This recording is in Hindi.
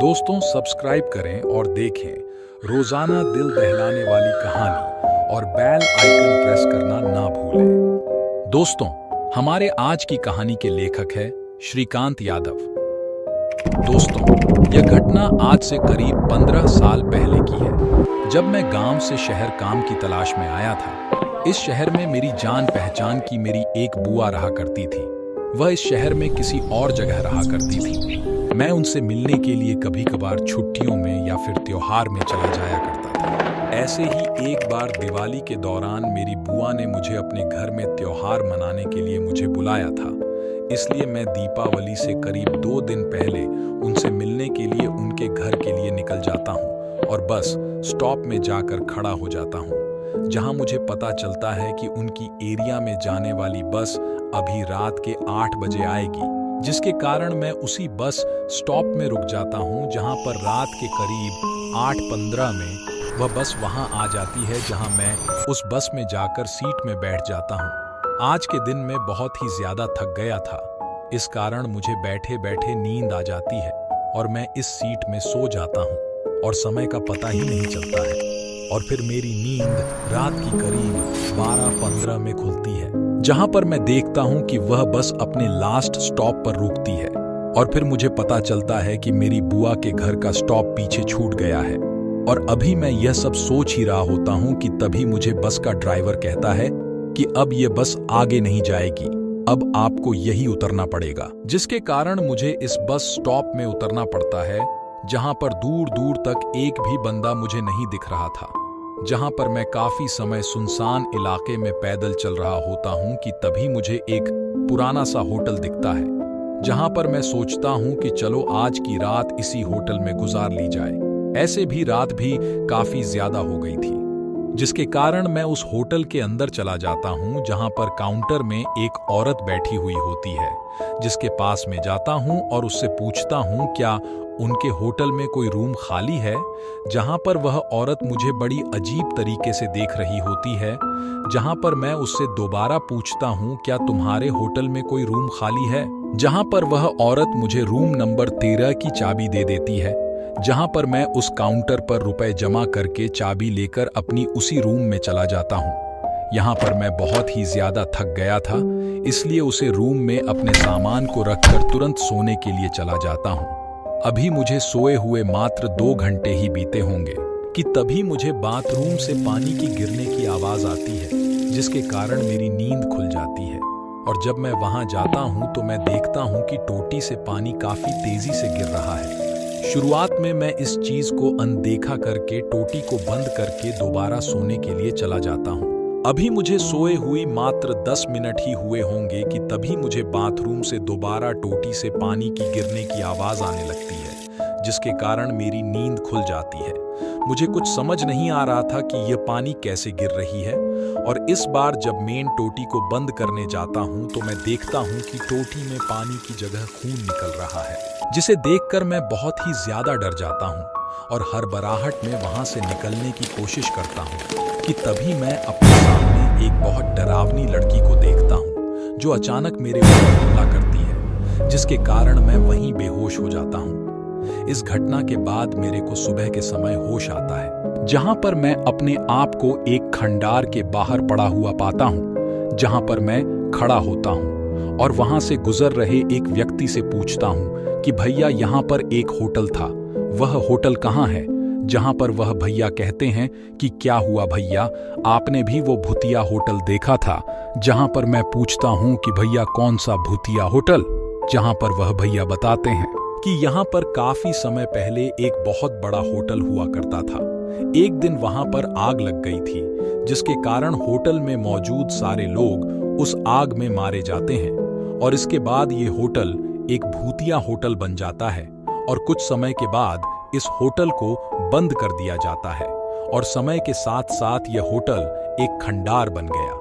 दोस्तों सब्सक्राइब करें और देखें रोजाना दिल दहलाने वाली कहानी और बेल आइकन प्रेस करना ना भूलें। दोस्तों हमारे आज की कहानी के लेखक है श्रीकांत यादव। दोस्तों यह घटना आज से करीब 15 साल पहले की है, जब मैं गांव से शहर काम की तलाश में आया था। इस शहर में मेरी जान पहचान की मेरी एक बुआ रहा करती थी। वह इस शहर में किसी और जगह रहा करती थी। मैं उनसे मिलने के लिए कभी कभार छुट्टियों में या फिर त्योहार में चला जाया करता था। ऐसे ही एक बार दिवाली के दौरान मेरी बुआ ने मुझे अपने घर में त्योहार मनाने के लिए मुझे बुलाया था। इसलिए मैं दीपावली से करीब 2 दिन पहले उनसे मिलने के लिए उनके घर के लिए निकल जाता हूँ और बस स्टॉप में जाकर खड़ा हो जाता हूँ, जहाँ मुझे पता चलता है कि उनकी एरिया में जाने वाली बस अभी रात के 8 बजे आएगी, जिसके कारण मैं उसी बस स्टॉप में रुक जाता हूं, जहां पर रात के करीब 8:15 में वह बस वहां आ जाती है, जहां मैं उस बस में जाकर सीट में बैठ जाता हूं। आज के दिन मैं बहुत ही ज्यादा थक गया था, इस कारण मुझे बैठे बैठे नींद आ जाती है और मैं इस सीट में सो जाता हूं और समय का पता ही नहीं चलता है। और फिर मेरी नींद रात की करीब 12:15 में खुलती है, जहां पर मैं देखता हूं कि वह बस अपने लास्ट स्टॉप पर रुकती है और फिर मुझे पता चलता है कि मेरी बुआ के घर का स्टॉप पीछे छूट गया है। और अभी मैं यह सब सोच ही रहा होता हूं कि तभी मुझे बस का ड्राइवर कहता है कि अब यह बस आगे नहीं जाएगी, अब आपको यही उतरना पड़ेगा। जिसके कारण मुझे इस बस स्टॉप में उतरना पड़ता है, जहां पर दूर दूर तक एक भी बंदा मुझे नहीं दिख रहा था। जहां पर मैं काफी समय सुनसान इलाके में पैदल चल रहा होता हूं कि तभी मुझे एक पुराना सा होटल दिखता है, जहां पर मैं सोचता हूं कि चलो आज की रात इसी होटल में गुजार ली जाए। ऐसे भी रात भी काफी ज्यादा हो गई थी, जिसके कारण मैं उस होटल के अंदर चला जाता हूं, जहां पर काउंटर में एक औरत बैठी हुई होती है, जिसके पास में जाता हूं और उससे पूछता हूं क्या उनके होटल में कोई रूम खाली है। जहां पर वह औरत मुझे बड़ी अजीब तरीके से देख रही होती है, जहां पर मैं उससे दोबारा पूछता हूं क्या तुम्हारे होटल में कोई रूम खाली है। जहां पर वह औरत मुझे रूम नंबर 13 की चाबी दे देती है, जहां पर मैं उस काउंटर पर रुपए जमा करके चाबी लेकर अपनी उसी रूम में चला जाता हूं। यहाँ पर मैं बहुत ही ज्यादा थक गया था, इसलिए उसे रूम में अपने सामान को रखकर तुरंत सोने के लिए चला जाता हूँ। अभी मुझे सोए हुए मात्र 2 घंटे ही बीते होंगे कि तभी मुझे बाथरूम से पानी की गिरने की आवाज आती है, जिसके कारण मेरी नींद खुल जाती है। और जब मैं वहां जाता हूं तो मैं देखता हूं कि टोटी से पानी काफी तेजी से गिर रहा है। शुरुआत में मैं इस चीज को अनदेखा करके टोटी को बंद करके दोबारा सोने के लिए चला जाता हूं। अभी मुझे सोए हुई मात्र 10 मिनट ही हुए होंगे कि तभी मुझे बाथरूम से दोबारा टोटी से पानी की गिरने की आवाज आने लगती है, जिसके कारण मेरी नींद खुल जाती है। मुझे कुछ समझ नहीं आ रहा था कि यह पानी कैसे गिर रही है। और इस बार जब मेन टोटी को बंद करने जाता हूं तो मैं देखता हूं कि टोटी में पानी की जगह खून निकल रहा है, जिसे देखकर मैं बहुत ही ज्यादा डर जाता हूं और हड़बड़ाहट में वहां से निकलने की कोशिश करता हूं कि तभी मैं अपने सामने एक बहुत डरावनी लड़की को देखता हूं, जो अचानक मेरे ऊपर हमला करती है, जिसके कारण मैं वहीं बेहोश हो जाता हूं। इस घटना के बाद मेरे को सुबह के समय होश आता है, जहां पर मैं अपने आप को एक खंडार के बाहर पड़ा हुआ पाता हूं, जहां पर मैं खड़ा होता हूं और वहां से गुजर रहे एक व्यक्ति से पूछता हूं कि भैया यहाँ पर एक होटल था, वह होटल कहाँ है। जहां पर वह भैया कहते हैं कि क्या हुआ भैया, आपने भी वो भूतिया होटल देखा था। जहां पर मैं पूछता हूं कि भैया कौन सा भूतिया होटल। जहां पर वह भैया बताते हैं कि यहाँ पर काफी समय पहले एक बहुत बड़ा होटल हुआ करता था। एक दिन वहां पर आग लग गई थी, जिसके कारण होटल में मौजूद सारे लोग उस आग में मारे जाते हैं और इसके बाद ये होटल एक भूतिया होटल बन जाता है और कुछ समय के बाद इस होटल को बंद कर दिया जाता है और समय के साथ साथ यह होटल एक खंडार बन गया।